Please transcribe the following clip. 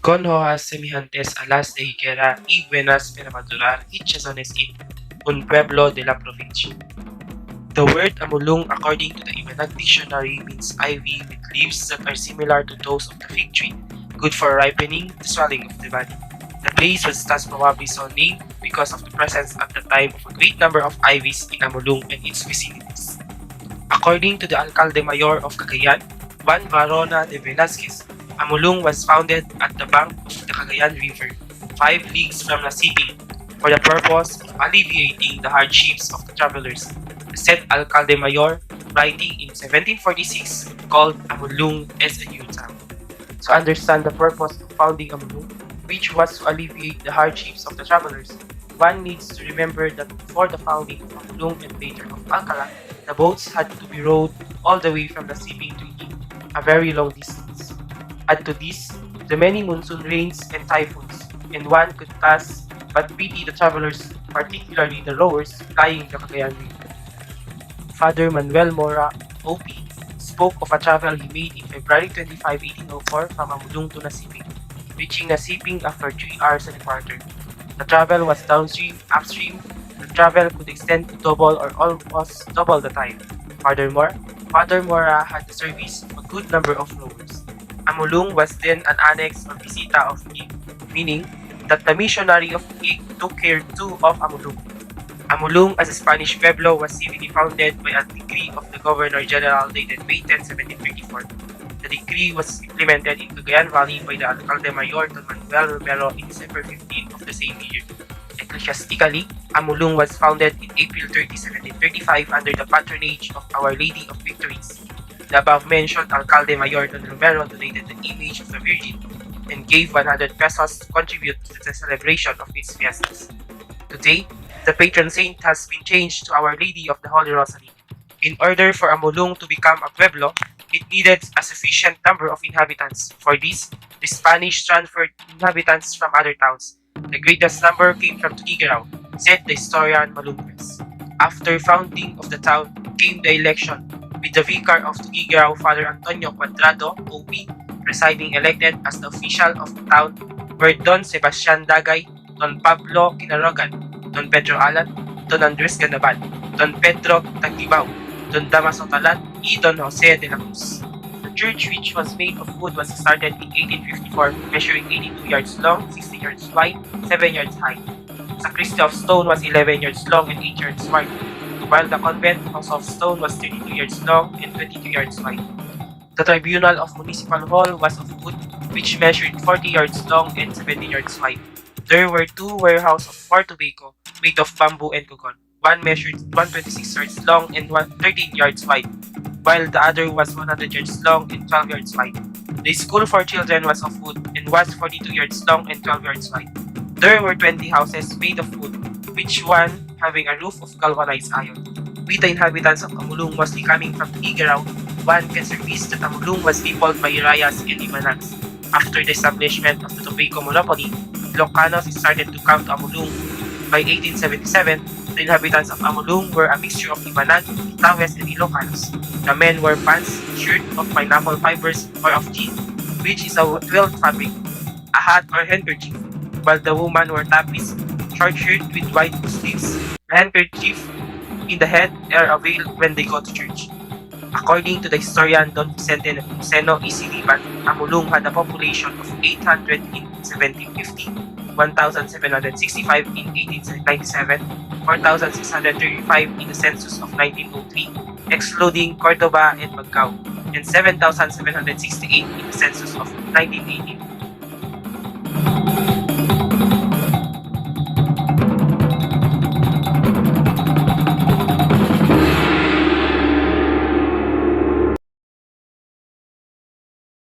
Con hojas semejantes a las de higuera y buenas para madurar y chazones in un pueblo de la provincia. The word Amulung, according to the Ibanag dictionary, means ivy with leaves that are similar to those of the fig tree, good for ripening the swelling of the body. The place was thus probably so named because of the presence at the time of a great number of ivies in Amulung and its vicinities. According to the Alcalde Mayor of Cagayan, Juan Varona de Velazquez, Amulung was founded at the bank of the Cagayan River, 5 leagues from Nasiping, for the purpose of alleviating the hardships of the travelers. The said Alcalde Mayor, writing in 1746, called Amulung as a new town. To understand the purpose of founding Amulung, which was to alleviate the hardships of the travelers, one needs to remember that before the founding of Amulung and later of Alcala, the boats had to be rowed all the way from the Siping to Iquique, a very long distance. Add to this, the many monsoon rains and typhoons, and one could thus but pity the travelers, particularly the rowers flying the Cagayan River. Father Manuel Mora, OP, spoke of a travel he made in February 25, 1804 from Amulung to Nasiping, reaching Nasiping after 3 hours and a quarter. The travel was downstream, upstream. The travel could extend to double or almost double the time. Furthermore, Father Mora had the service of a good number of rowers. Amulung was then an annex or visita of Iquique, meaning that the missionary of Iquique took care too of Amulung. Amulung as a Spanish pueblo was civilly founded by a decree of the Governor General dated May 10, 1734. The decree was implemented in Cagayan Valley by the Alcalde Mayor Don Manuel Romero in December 15 of the same year. Ecclesiastically, Amulung was founded in April 30, 1735 under the patronage of Our Lady of Victories. The above-mentioned Alcalde Mayor Don Romero donated the image of the Virgin and gave 100 pesos to contribute to the celebration of its fiestas. Today, the patron saint has been changed to Our Lady of the Holy Rosary. In order for Amulung to become a pueblo, it needed a sufficient number of inhabitants. For this, the Spanish transferred inhabitants from other towns. The greatest number came from Tuguegarao, said the historian Malumbrez. After founding of the town came the election, with the vicar of Tuguegarao, Father Antonio Cuadrado, OP, presiding elected as the official of the town were Don Sebastian Dagay, Don Pablo Quinarogan, Don Pedro Alan, Don Andres Ganaban, Don Pedro Tagibao, Don Damaso Talat, and Don Jose de la Cruz. The church, which was made of wood, was started in 1854, measuring 82 yards long, 60 yards wide, 7 yards high. The sacristy of stone was 11 yards long and 8 yards wide, while the convent house of stone was 32 yards long and 22 yards wide. The tribunal of municipal hall was of wood, which measured 40 yards long and 70 yards wide. There were 2 warehouses for tobacco, made of bamboo and coconut. One measured 126 yards long and 13 yards wide, while the other was 100 yards long and 12 yards wide. The school for children was of wood and was 42 yards long and 12 yards wide. There were 20 houses made of wood, each one having a roof of galvanized iron. With the inhabitants of Amulung mostly coming from Tuguegarao, one can surmise that Amulung was peopled by Rayas and Ibanags. After the establishment of the tobacco monopoly, Ilocanos started to come to Amulung. By 1877, the inhabitants of Amulung were a mixture of Ibanag, Itawes, and Ilocanos. The men wore pants, shirt of pineapple fibers or of jean, which is a twilled fabric, a hat or handkerchief, while the women wore tapis, short shirt with white sleeves, a handkerchief in the head, or a veil when they go to church. According to the historian Don Vicente Nepomuceno Isiliban, Amulung had a population of 800 in 1750, 1,765 in 1897, 4,635 in the census of 1903, excluding Cordoba and Bagao, and 7,768 in the census of 1918.